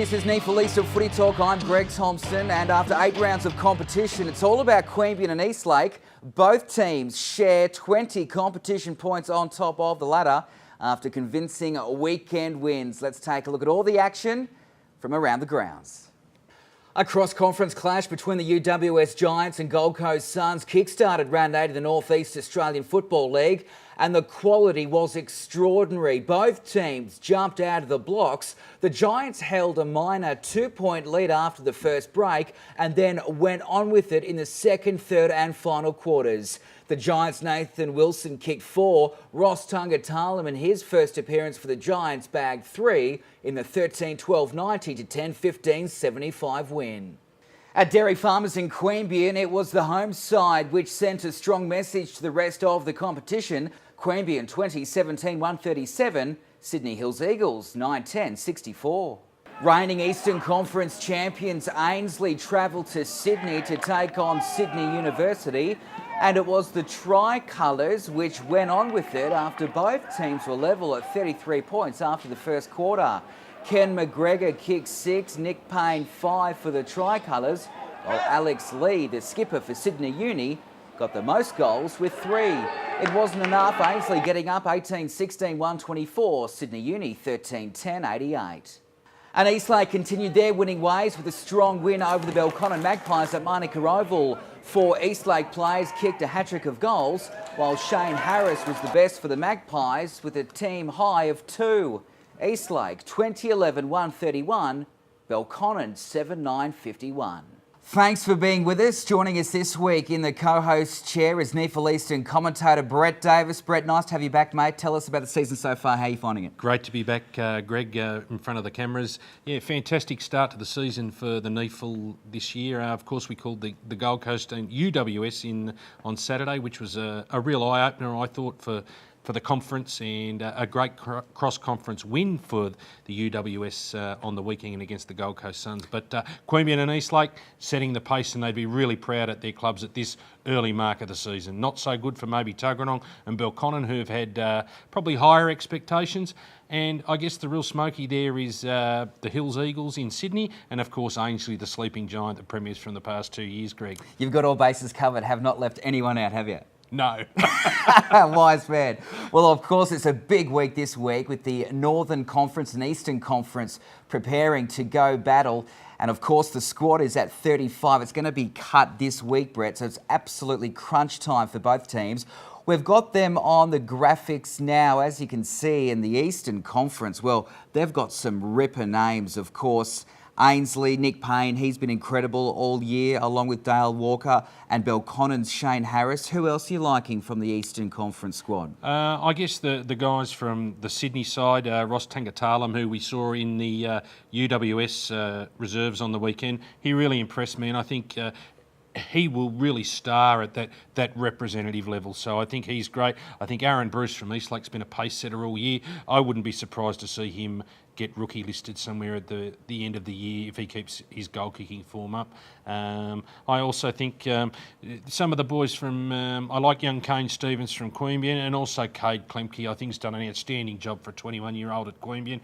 This is NEAFL Eastern Footy Talk. I'm Greg Thompson, and after 8 rounds of competition, it's all about Queanbeyan and Eastlake. Both teams share 20 competition points on top of the ladder after convincing weekend wins. Let's take a look at all the action from around the grounds. A cross-conference clash between the UWS Giants and Gold Coast Suns kick-started round 8 of the North East Australian Football League, and the quality was extraordinary. Both teams jumped out of the blocks. The Giants held a minor 2-point lead after the first break and then went on with it in the second, third and final quarters. The Giants' Nathan Wilson kicked 4. Ross Tungatalum in his first appearance for the Giants bagged 3 in the 13-12-90 to 10-15-75 win. At Dairy Farmers in Queanbeyan, it was the home side which sent a strong message to the rest of the competition. Queanbeyan 20-17-137, Sydney Hills Eagles 9-10-64. Reigning Eastern Conference champions Ainslie travelled to Sydney to take on Sydney University, and it was the Tricolours which went on with it after both teams were level at 33 points after the first quarter. Ken McGregor kicked 6, Nick Payne 5 for the Tricolours, while Alex Lee, the skipper for Sydney Uni, got the most goals with 3. It wasn't enough, Ainslie getting up 18-16-124, Sydney Uni 13-10-88. And Eastlake continued their winning ways with a strong win over the Belconnen Magpies at Manuka Oval. 4 Eastlake players kicked a hat-trick of goals, while Shane Harris was the best for the Magpies with a team high of 2. Eastlake 20-11-131, Belconnen 7-9-51. Thanks for being with us. Joining us this week in the co-host chair is NEAFL Eastern commentator Brett Davis. Brett, nice to have you back, mate. Tell us about the season so far. How are you finding it? Great to be back, Greg, in front of the cameras. Yeah, fantastic start to the season for the NEAFL this year. Of course, we called the Gold Coast and UWS on Saturday, which was a real eye-opener, I thought, for the conference, and a great cross-conference win for the UWS on the weekend against the Gold Coast Suns. But Queanbeyan and Eastlake setting the pace, and they'd be really proud at their clubs at this early mark of the season. Not so good for maybe Tuggeranong and Belconnen, who have had probably higher expectations. And I guess the real smoky there is the Hills Eagles in Sydney, and of course Ainslie, the sleeping giant, the premiers from the past 2 years, Greg. You've got all bases covered, have not left anyone out, have you? No. Wise man. Well, of course, it's a big week this week with the Northern Conference and Eastern Conference preparing to go battle. And of course, the squad is at 35. It's going to be cut this week, Brett, so it's absolutely crunch time for both teams. We've got them on the graphics now, as you can see in the Eastern Conference. Well, they've got some ripper names, of course. Ainslie, Nick Payne, he's been incredible all year, along with Dale Walker, and Belconnen's Shane Harris. Who else are you liking from the Eastern Conference squad? I guess the guys from the Sydney side, Ross Tungatalum, who we saw in the UWS reserves on the weekend, he really impressed me, and I think he will really star at that representative level. So I think he's great. I think Aaron Bruce from Eastlake's been a pace setter all year. I wouldn't be surprised to see him get rookie listed somewhere at the end of the year if he keeps his goal kicking form up. I also think some of the boys from I like young Kane Stevens from Queanbeyan, and also Cade Klemke. I think he's done an outstanding job for a 21-year-old at Queanbeyan.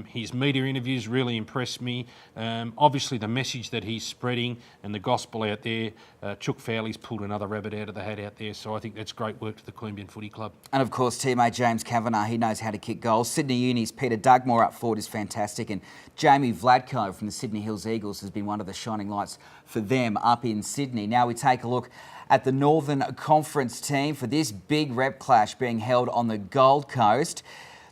His media interviews really impressed me. Obviously the message that he's spreading and the gospel out there, Chuck Fowley's pulled another rabbit out of the hat out there, so I think that's great work to the Queanbeyan Footy Club. And of course, teammate James Kavanagh, he knows how to kick goals. Sydney Uni's Peter Dugmore up forward is fantastic, and Jamie Vladko from the Sydney Hills Eagles has been one of the shining lights for them up in Sydney. Now we take a look at the Northern Conference team for this big rep clash being held on the Gold Coast.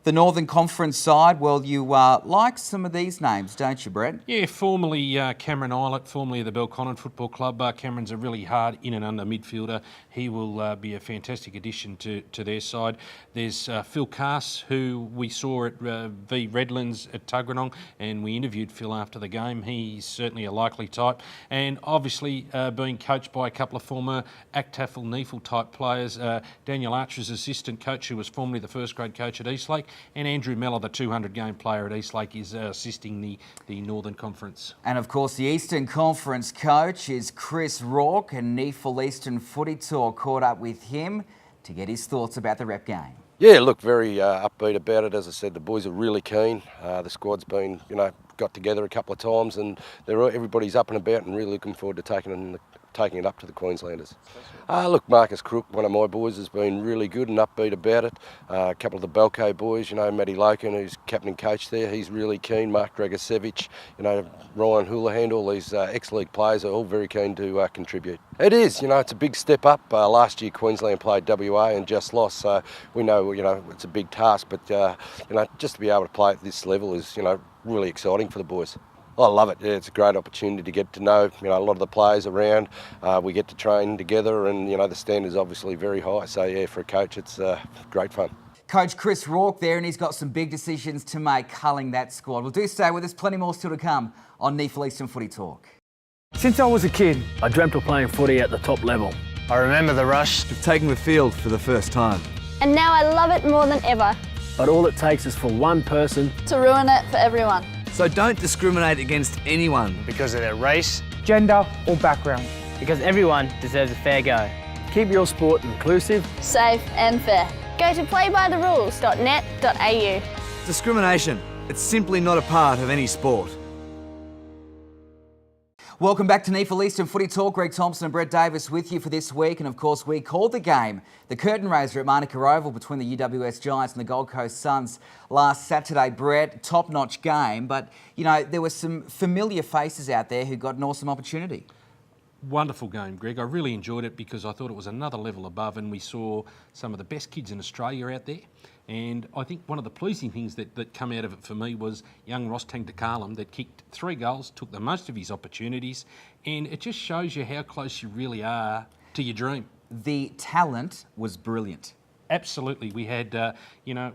The Northern Conference side, well, you like some of these names, don't you, Brett? Yeah, formerly Cameron Eilert, formerly of the Belconnen Football Club. Cameron's a really hard in and under midfielder. He will be a fantastic addition to their side. There's Phil Cass, who we saw at V Redlands at Tuggeranong, and we interviewed Phil after the game. He's certainly a likely type. And obviously being coached by a couple of former ACTAFL, NEAFL type players, Daniel Archer's assistant coach, who was formerly the first grade coach at Eastlake, and Andrew Mellor, the 200-game player at Eastlake, is assisting the Northern Conference. And of course, the Eastern Conference coach is Chris Rourke, and NEAFL Eastern Footy Talk caught up with him to get his thoughts about the rep game. Yeah, look, very upbeat about it. As I said, the boys are really keen. The squad's been, got together a couple of times, and everybody's up and about and really looking forward to taking it up to the Queenslanders. Look, Marcus Crook, one of my boys, has been really good and upbeat about it. A couple of the Belco boys, Matty Loken, who's captain and coach there, he's really keen. Mark Dragosevic, Ryan Houlihan, all these ex-league players are all very keen to contribute. It is, it's a big step up. Last year Queensland played WA and just lost, so we know, it's a big task, but, just to be able to play at this level is, really exciting for the boys. I love it. Yeah, it's a great opportunity to get to know, a lot of the players around. We get to train together, and the standard's obviously very high. So yeah, for a coach, it's great fun. Coach Chris Rourke there, and he's got some big decisions to make culling that squad. Well, do stay with us. Plenty more still to come on NEAFL Eastern Footy Talk. Since I was a kid, I dreamt of playing footy at the top level. I remember the rush of taking the field for the first time. And now I love it more than ever. But all it takes is for one person to ruin it for everyone. So don't discriminate against anyone because of their race, gender or background. Because everyone deserves a fair go. Keep your sport inclusive, safe and fair. Go to playbytherules.net.au. Discrimination, it's simply not a part of any sport. Welcome back to NEAFL Eastern Footy Talk. Greg Thompson and Brett Davis with you for this week. And of course, we called the game, the curtain raiser at Manuka Oval between the UWS Giants and the Gold Coast Suns last Saturday. Brett, top-notch game. But, there were some familiar faces out there who got an awesome opportunity. Wonderful game, Greg. I really enjoyed it because I thought it was another level above, and we saw some of the best kids in Australia out there. And I think one of the pleasing things that come out of it for me was young Ross Tangdakalam that kicked 3 goals, took the most of his opportunities, and it just shows you how close you really are to your dream. The talent was brilliant. Absolutely. We had,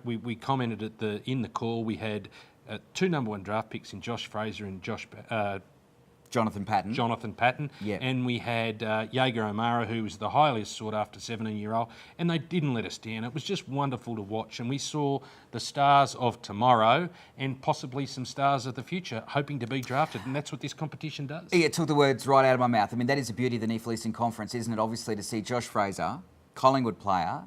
we commented in the call, we had 2 number 1 draft picks in Josh Fraser and Jonathan Patton. Yeah. And we had Jaeger O'Mara, who was the highest sought after 17-year-old, and they didn't let us down. It was just wonderful to watch, and we saw the stars of tomorrow and possibly some stars of the future hoping to be drafted, and that's what this competition does. Yeah, it took the words right out of my mouth. I mean, that is the beauty of the NEAFL Eastern Conference, isn't it? Obviously, to see Josh Fraser, Collingwood player,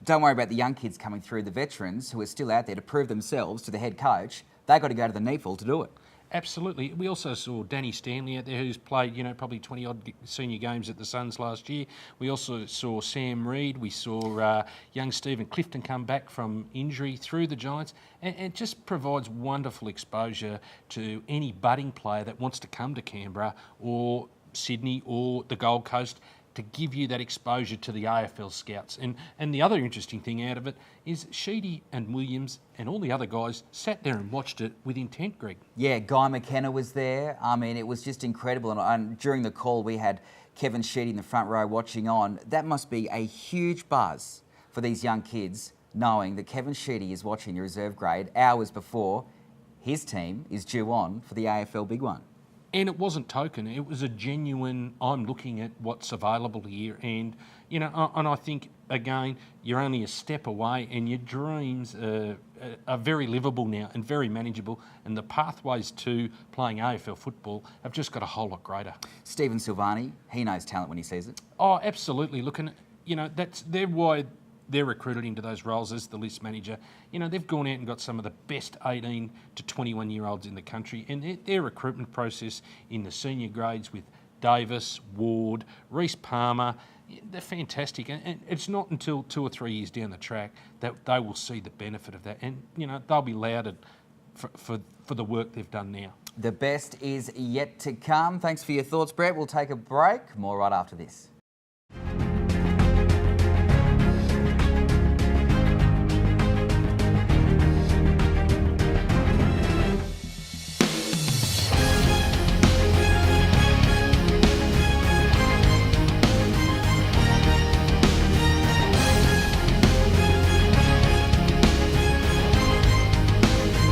don't worry about the young kids coming through, the veterans who are still out there to prove themselves to the head coach. They got to go to the NEAFL to do it. Absolutely. We also saw Danny Stanley out there, who's played, probably 20-odd senior games at the Suns last year. We also saw Sam Reid. We saw young Stephen Clifton come back from injury through the Giants. And it just provides wonderful exposure to any budding player that wants to come to Canberra or Sydney or the Gold Coast to give you that exposure to the AFL scouts. And the other interesting thing out of it is Sheedy and Williams and all the other guys sat there and watched it with intent, Greg. Yeah, Guy McKenna was there. I mean, it was just incredible. And during the call, we had Kevin Sheedy in the front row watching on. That must be a huge buzz for these young kids, knowing that Kevin Sheedy is watching the reserve grade hours before his team is due on for the AFL Big One. And it wasn't token. It was a genuine, I'm looking at what's available here. And, and I think, again, you're only a step away and your dreams are very livable now and very manageable. And the pathways to playing AFL football have just got a whole lot greater. Stephen Silvani, he knows talent when he sees it. Oh, absolutely. Look, and, they're why they're recruited into those roles as the list manager. They've gone out and got some of the best 18 to 21-year-olds in the country, and their recruitment process in the senior grades with Davis, Ward, Reece Palmer, they're fantastic. And it's not until 2 or 3 years down the track that they will see the benefit of that, and they'll be lauded for the work they've done now. The best is yet to come. Thanks for your thoughts, Brett. We'll take a break. More right after this.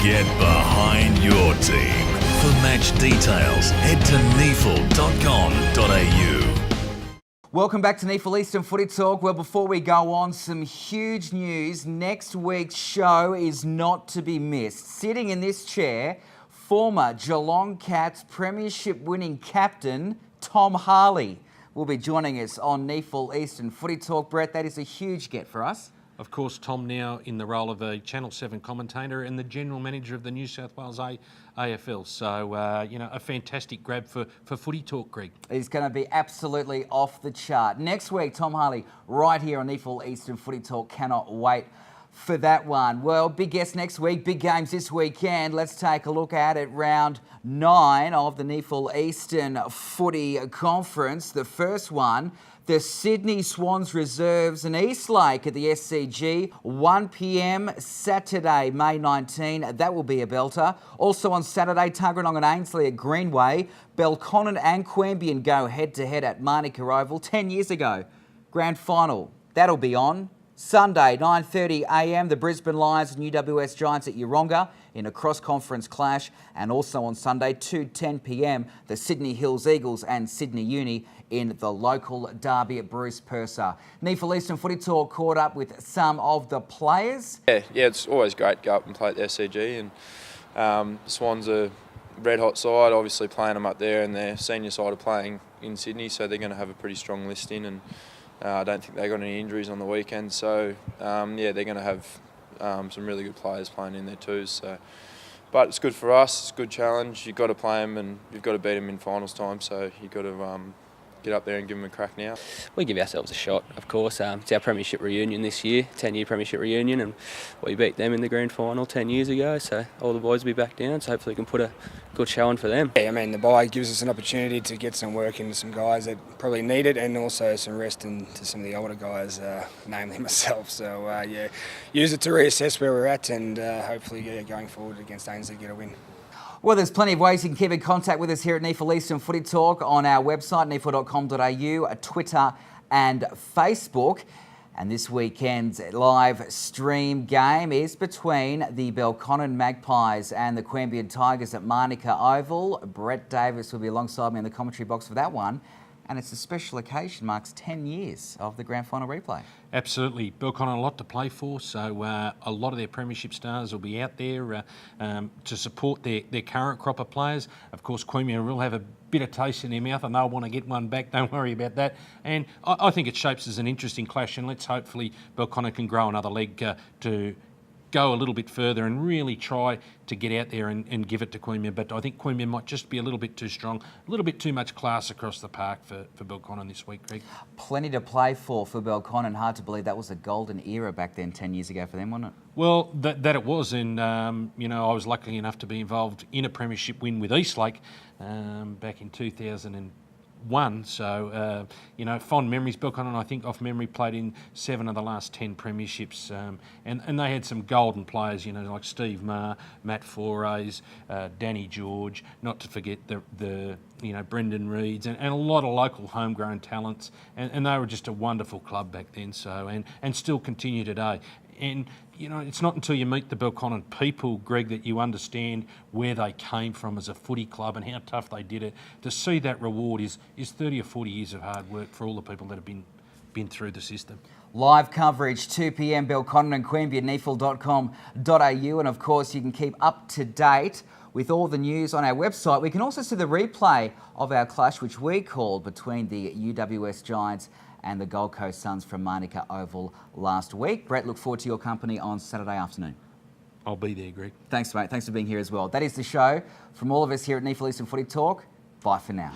Get behind your team. For match details, head to neafl.com.au. Welcome back to NEAFL Eastern Footy Talk. Well, before we go on, some huge news. Next week's show is not to be missed. Sitting in this chair, former Geelong Cats premiership winning captain, Tom Harley, will be joining us on NEAFL Eastern Footy Talk. Brett, that is a huge get for us. of course, Tom now in the role of a Channel 7 commentator and the general manager of the New South Wales AFL. So, a fantastic grab for Footy Talk, Greg. He's going to be absolutely off the chart. Next week, Tom Harley, right here on NEAFL Eastern Footy Talk. Cannot wait for that one. Well, big guest next week, big games this weekend. Let's take a look at it. Round 9 of the NEAFL Eastern Footy Conference. The first one, the Sydney Swans Reserves and Eastlake at the SCG, 1 p.m. Saturday, May 19. That will be a belter. Also on Saturday, Tuggeranong and Ainslie at Greenway. Belconnen and Queanbeyan go head-to-head at Manuka Oval 10 years ago. Grand final, that'll be on Sunday, 9:30 a.m, the Brisbane Lions and UWS Giants at Yeronga in a cross-conference clash. And also on Sunday, 2:10 p.m, the Sydney Hills Eagles and Sydney Uni in the local derby at Bruce Purser. NEAFL Eastern Footy Talk caught up with some of the players. Yeah, it's always great to go up and play at the SCG. And the Swans are red-hot side, obviously playing them up there, and their senior side are playing in Sydney, so they're going to have a pretty strong list in. And I don't think they got any injuries on the weekend, so they're going to have some really good players playing in there too. So, but it's good for us. It's a good challenge. You've got to play them, and you've got to beat them in finals time. So you've got to get up there and give them a crack now. We give ourselves a shot, of course. It's our premiership reunion this year, 10-year premiership reunion, and we beat them in the grand final 10 years ago. So all the boys will be back down. So hopefully we can put a good show on for them. Yeah, I mean, the bye gives us an opportunity to get some work into some guys that probably need it, and also some rest into some of the older guys, namely myself. So use it to reassess where we're at, and hopefully going forward against Ainslie get a win. Well, there's plenty of ways you can keep in contact with us here at NEAFL Eastern Footy Talk on our website, neafl.com.au, Twitter and Facebook. And this weekend's live stream game is between the Belconnen Magpies and the Queanbeyan Tigers at Manuka Oval. Brett Davis will be alongside me in the commentary box for that one. And it's a special occasion, marks 10 years of the grand final replay. Absolutely. Belconnen a lot to play for, so a lot of their premiership stars will be out there to support their current crop of players. Of course, Queanbeyan will have a bit of taste in their mouth and they'll want to get one back, don't worry about that. And I think it shapes as an interesting clash, and let's hopefully Belconnen can grow another leg to go a little bit further and really try to get out there and give it to Queanbeyan. But I think Queanbeyan might just be a little bit too strong, a little bit too much class across the park for Belconnen this week, Greg. Plenty to play for Belconnen. Hard to believe that was a golden era back then 10 years ago for them, wasn't it? Well, that it was, and I was lucky enough to be involved in a premiership win with Eastlake back in 2001. So, fond memories. Belconnen, I think, off memory, played in 7 of the last 10 premierships. And they had some golden players, like Steve Maher, Matt Forays, Danny George, not to forget the Brendan Reeds, and a lot of local homegrown talents. And they were just a wonderful club back then, so and still continue today. And, it's not until you meet the Belconnen people, Greg, that you understand where they came from as a footy club and how tough they did it. To see that reward is 30 or 40 years of hard work for all the people that have been through the system. Live coverage, 2 p.m, Belconnen and Queanbeyan, neafl.com.au. And, of course, you can keep up to date with all the news on our website. We can also see the replay of our clash, which we called between the UWS Giants and the Gold Coast Suns from Manuka Oval last week. Brett, look forward to your company on Saturday afternoon. I'll be there, Greg. Thanks, mate. Thanks for being here as well. That is the show. From all of us here at NEAFL Eastern Footy Talk, bye for now.